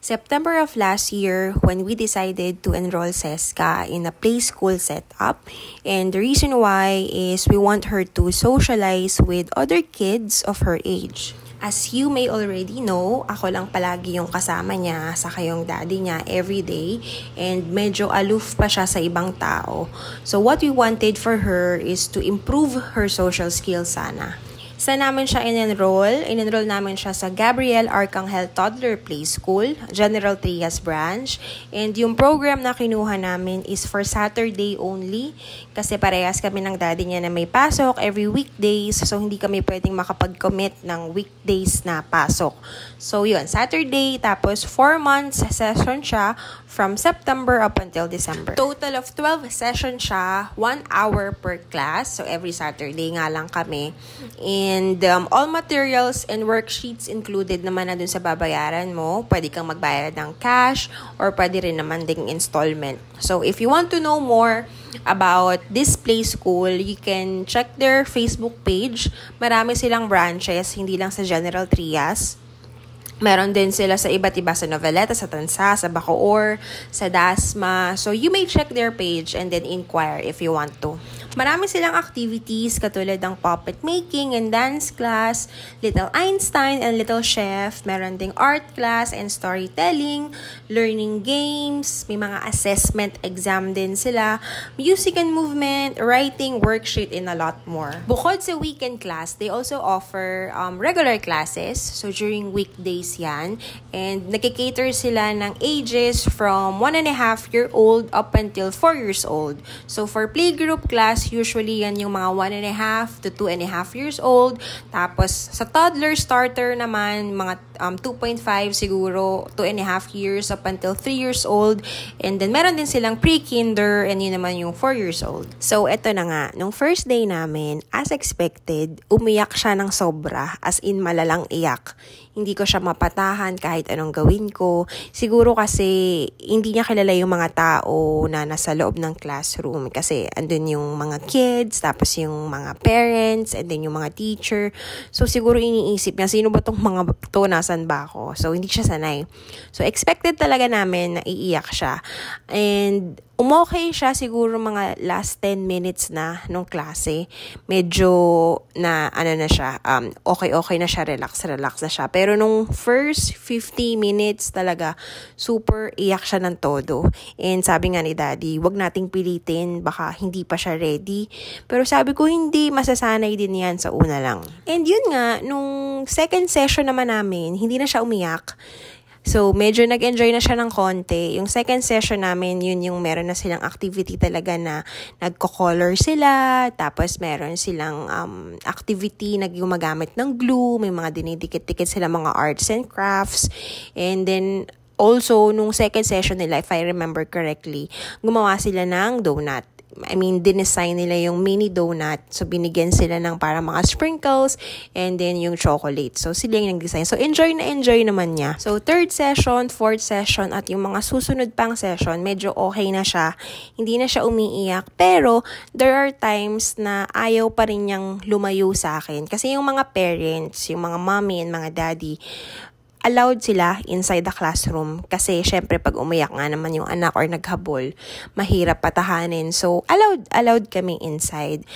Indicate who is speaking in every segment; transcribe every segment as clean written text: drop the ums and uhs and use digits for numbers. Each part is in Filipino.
Speaker 1: September of last year when we decided to enroll Seska in a play school setup. And the reason why is we want her to socialize with other kids of her age. As you may already know, ako lang palagi yung kasama niya, saka yung daddy niya everyday, and medyo aloof pa siya sa ibang tao. So what we wanted for her is to improve her social skills sana. Saan namin siya in-enroll? In-enroll namin siya sa Gabriel Arcangel Toddler Play School, General Trias Branch. And yung program na kinuha namin is for Saturday only. Kasi parehas kami ng daddy niya na may pasok every weekdays. So hindi kami pwedeng makapag-commit ng weekdays na pasok. So yun, Saturday, tapos 4 months session siya from September up until December. Total of 12 sessions siya, 1 hour per class. So every Saturday nga lang kami. And all materials and worksheets included naman na dun sa babayaran mo. Pwede kang magbayad ng cash or pwede rin naman ding installment. So if you want to know more about this play school, you can check their Facebook page. Marami silang branches, hindi lang sa General Trias. Meron din sila sa iba't iba, sa Noveleta, sa Tansa, sa Bacoor, sa Dasma. So you may check their page and then inquire if you want to. Marami silang activities katulad ng puppet making and dance class, Little Einstein and Little Chef. Meron ding art class and storytelling, learning games, may mga assessment exam din sila, music and movement, writing, worksheet, and a lot more. Bukod sa weekend class, they also offer regular classes. So during weekdays yan. And nagkikater sila ng ages from 1.5-year-old up until 4 years old. So for playgroup class, usually yan yung mga 1.5 to 2.5 years old. Tapos sa toddler starter naman, mga 2.5 siguro, 2.5 years up until 3 years old. And then meron din silang pre-kinder and yun naman yung 4 years old. So eto na nga, nung first day namin, as expected, umiyak siya ng sobra, as in malalang iyak. Hindi ko siya mapatahan kahit anong gawin ko. Siguro kasi hindi niya kilala yung mga tao na nasa loob ng classroom. Kasi andun yung mga kids, tapos yung mga parents, and then yung mga teacher. So siguro iniisip niya, sino ba tong mga to, nasan ba ako? So hindi siya sanay. So expected talaga namin na iiyak siya. And umokay siya siguro mga last 10 minutes na nung klase. Medyo na na siya, okay na siya, relax na siya. Pero nung first 50 minutes talaga, super iyak siya ng todo. And sabi nga ni daddy, wag nating pilitin, baka hindi pa siya ready. Pero sabi ko, hindi, masasanay din yan sa una lang. And yun nga, nung second session naman namin, hindi na siya umiyak. So, medyo nag-enjoy na siya ng konti. Yung second session namin, yun yung meron na silang activity talaga na nagko-color sila. Tapos, meron silang activity na gumagamit ng glue. May mga dinidikit-dikit sila mga arts and crafts. And then, also, nung second session nila, if I remember correctly, gumawa sila ng donut. Dinesign nila yung mini donut. So, binigyan sila ng para mga sprinkles and then yung chocolate. So, sila yung nag-design. So, enjoy naman niya. So, third session, fourth session, at yung mga susunod pang session, medyo okay na siya. Hindi na siya umiiyak. Pero, there are times na ayaw pa rin niyang lumayo sa akin. Kasi yung mga parents, yung mga mommy and mga daddy, allowed sila inside the classroom kasi syempre pag umiyak nga naman yung anak or naghabol, mahirap patahanin. So, allowed kami inside.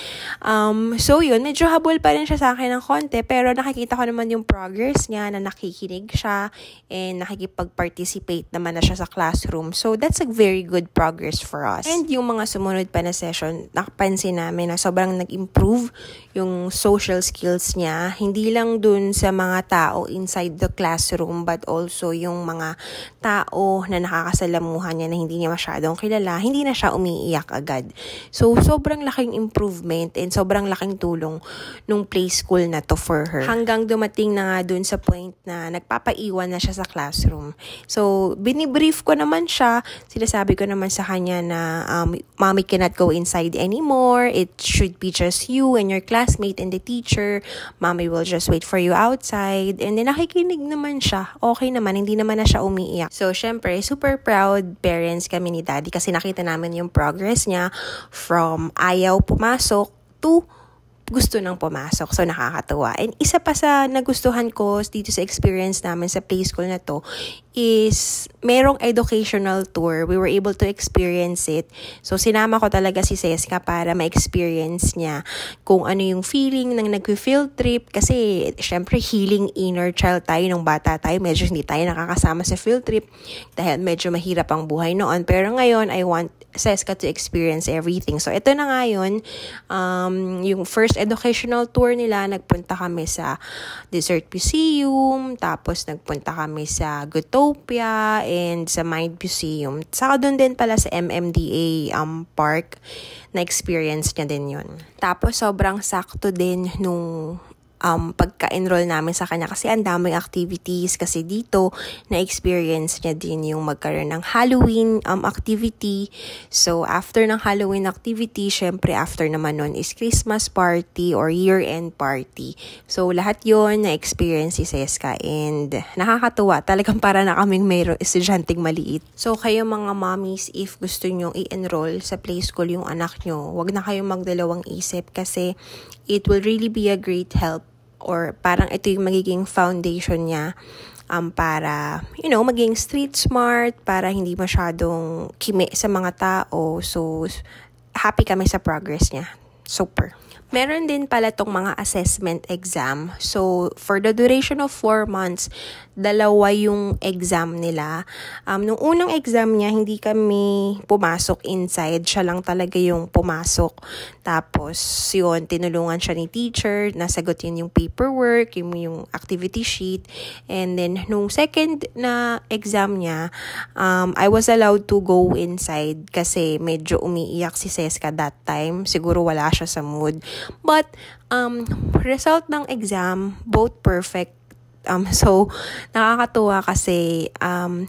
Speaker 1: So, yun, medyo habol pa rin siya sa akin ng konti pero nakikita ko naman yung progress niya na nakikinig siya and nakikipag-participate naman na siya sa classroom. So, that's a very good progress for us. And yung mga sumunod pa na session, nakapansin namin na sobrang nag-improve yung social skills niya. Hindi lang dun sa mga tao inside the classroom but also yung mga tao na nakakasalamuhan niya na hindi niya masyadong kilala, hindi na siya umiiyak agad. So, sobrang laking improvement and sobrang laking tulong nung play school na to for her. Hanggang dumating na nga dun sa point na nagpapaiwan na siya sa classroom. So, binibrief ko naman siya. Sinasabi ko naman sa kanya na mommy cannot go inside anymore. It should be just you and your classmate and the teacher. Mommy will just wait for you outside. And then nakikinig naman siya. Okay naman, hindi naman na siya umiiyak. So, syempre, super proud parents kami ni daddy kasi nakita namin yung progress niya from ayaw pumasok to gusto nang pumasok. So, nakakatuwa. And isa pa sa nagustuhan ko dito sa experience namin sa play school na to is merong educational tour. We were able to experience it. So, sinama ko talaga si Seska para ma-experience niya kung ano yung feeling ng nag-field trip. Kasi, syempre, healing inner child tayo nung bata tayo. Medyo hindi tayo nakakasama sa field trip dahil medyo mahirap ang buhay noon. Pero ngayon, I want Seska to experience everything. So, ito na nga yun. Yung first educational tour nila, nagpunta kami sa Desert Museum, tapos nagpunta kami sa Gutopia, and sa Mind Museum. Saka doon din pala sa MMDA Park, na experience niya din yun. Tapos, sobrang sakto din nung pagka-enroll namin sa kanya kasi ang daming activities kasi dito na-experience niya din yung magkaroon ng Halloween activity. So, after ng Halloween activity, syempre after naman nun is Christmas party or year-end party. So, lahat yon na-experience si Seska and nakakatuwa. Talagang para na kaming mayroong estudyanteng maliit. So, kayo mga mommies, if gusto nyo i-enroll sa play school yung anak nyo, wag na kayong magdalawang isip kasi it will really be a great help or parang ito yung magiging foundation niya para, maging street smart, para hindi masyadong kimi sa mga tao. So, happy kami sa progress niya. Super. Meron din pala tong mga assessment exam. So, for the duration of 4 months, 2 yung exam nila. Nung unang exam niya, hindi kami pumasok inside. Siya lang talaga yung pumasok. Tapos, yun, tinulungan siya ni teacher. Nasagot yun yung paperwork, yung activity sheet. And then, nung second na exam niya, I was allowed to go inside kasi medyo umiiyak si Seska that time. Siguro wala siya sa mood. But, result ng exam, both perfect. So, nakakatuwa kasi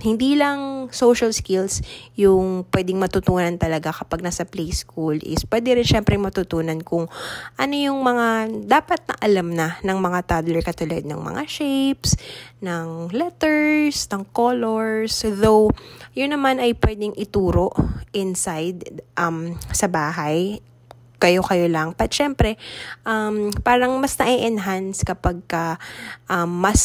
Speaker 1: hindi lang social skills yung pwedeng matutunan talaga kapag nasa play school is pwede rin syempre matutunan kung ano yung mga dapat na alam na ng mga toddler katulad ng mga shapes, ng letters, ng colors. Though, yun naman ay pwedeng ituro inside sa bahay. Kayo lang. But syempre, parang mas na-enhance kapag mas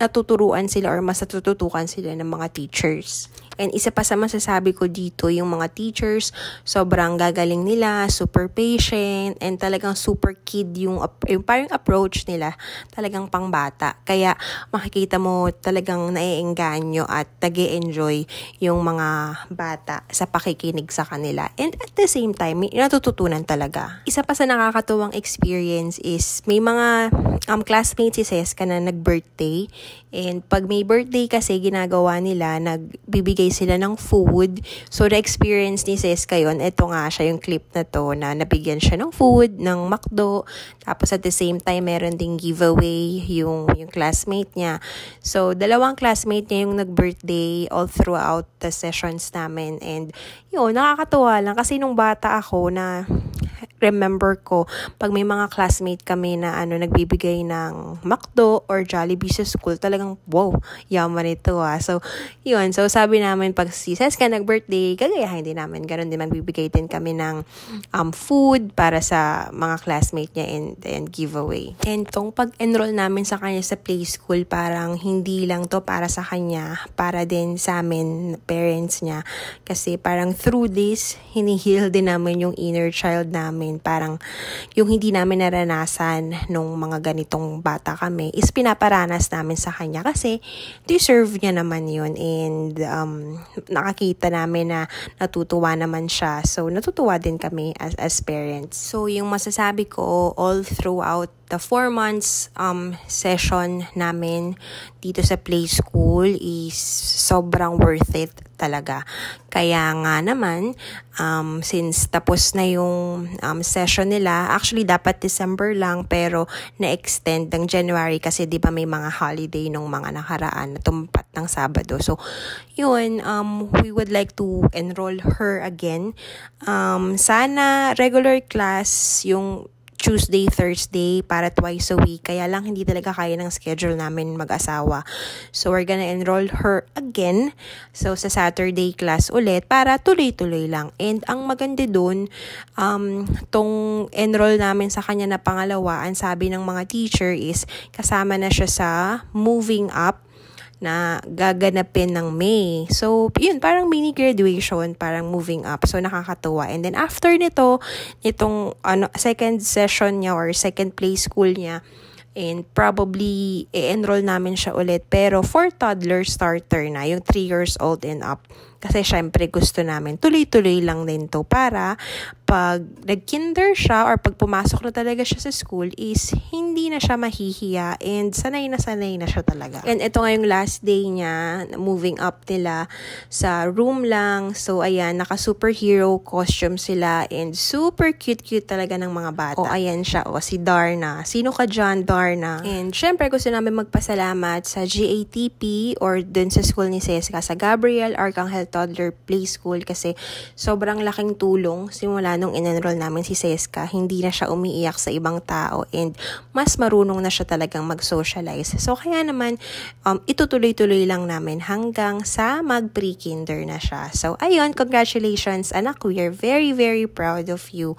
Speaker 1: natuturuan sila or mas natututukan sila ng mga teachers. And isa pa sa masasabi ko dito, yung mga teachers, sobrang gagaling nila, super patient, and talagang super kid yung parang approach nila, talagang pangbata. Kaya makikita mo talagang naiengganyo at nag-e-enjoy yung mga bata sa pakikinig sa kanila. And at the same time, may natututunan talaga. Isa pa sa nakakatuwang experience is may mga classmates si Seska na nag-birthday. And pag may birthday kasi ginagawa nila, nagbibigay sila ng food. So, na-experience ni Seska yun. Ito nga siya yung clip na to na nabigyan siya ng food, ng McDo. Tapos at the same time, meron ding giveaway yung classmate niya. So, 2 classmate niya yung nag-birthday all throughout the sessions namin. And yun, nakakatuwa lang kasi nung bata ako na remember ko, pag may mga classmate kami na nagbibigay ng McDo or Jollibee sa school, talagang wow, yaman ito So, yun. So, sabi namin, pag si Seska nag-birthday, gagayahin din namin. Ganon din, magbibigay din kami ng food para sa mga classmate niya and giveaway. And tong pag-enroll namin sa kanya sa play school, parang hindi lang to para sa kanya, para din sa amin, parents niya. Kasi parang through this, hinihil din namin yung inner child namin. Parang yung hindi namin naranasan nung mga ganitong bata kami is pinaparanas namin sa kanya kasi deserve niya naman yun and nakakita namin na natutuwa naman siya. So, natutuwa din kami as parents. So, yung masasabi ko all throughout the 4 months session namin dito sa play school is sobrang worth it talaga. Kaya nga naman, since tapos na yung session nila, actually dapat December lang pero na-extend ng January kasi di ba may mga holiday nung mga nakaraan na tumpat ng Sabado. So, yun, we would like to enroll her again. Sana regular class yung Tuesday, Thursday para twice a week. Kaya lang hindi talaga kaya ng schedule namin mag-asawa. So we're gonna enroll her again. So sa Saturday class ulit para tuloy-tuloy lang. And ang maganda dun, tong enroll namin sa kanya na pangalawa, ang sabi ng mga teacher is kasama na siya sa moving up na gaganapin ng May. So, yun, parang mini graduation, parang moving up. So, nakakatuwa. And then, after nito, itong second session niya or second play school niya, and probably i-enroll namin siya ulit. Pero for toddler starter na, yung 3 years old and up. Kasi syempre gusto namin tuloy-tuloy lang din to para pag nag-kinder siya or pag pumasok na talaga siya sa school is hindi na siya mahihiya and sanay na siya talaga. And ito nga yung last day niya, moving up nila sa room lang. So ayan, naka-superhero costume sila and super cute-cute talaga ng mga bata. O ayan siya, si Darna. Sino ka dyan, Darna? And syempre gusto namin magpasalamat sa GATP or dun sa school ni Seska, sa Gabriel Arcangel Toddler Play School kasi sobrang laking tulong simula nung in-enroll namin si Seska. Hindi na siya umiiyak sa ibang tao and mas marunong na siya talagang mag-socialize. So kaya naman itutuloy-tuloy lang namin hanggang sa mag-pre-kinder na siya. So ayun, congratulations anak, we are very very proud of you.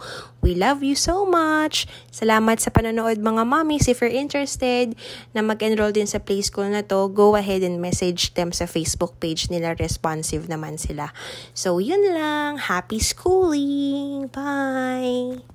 Speaker 1: We love you so much. Salamat sa panonood mga mommies. If you're interested na mag-enroll din sa play school na to, go ahead and message them sa Facebook page nila. Responsive naman sila. So, yun lang. Happy schooling! Bye!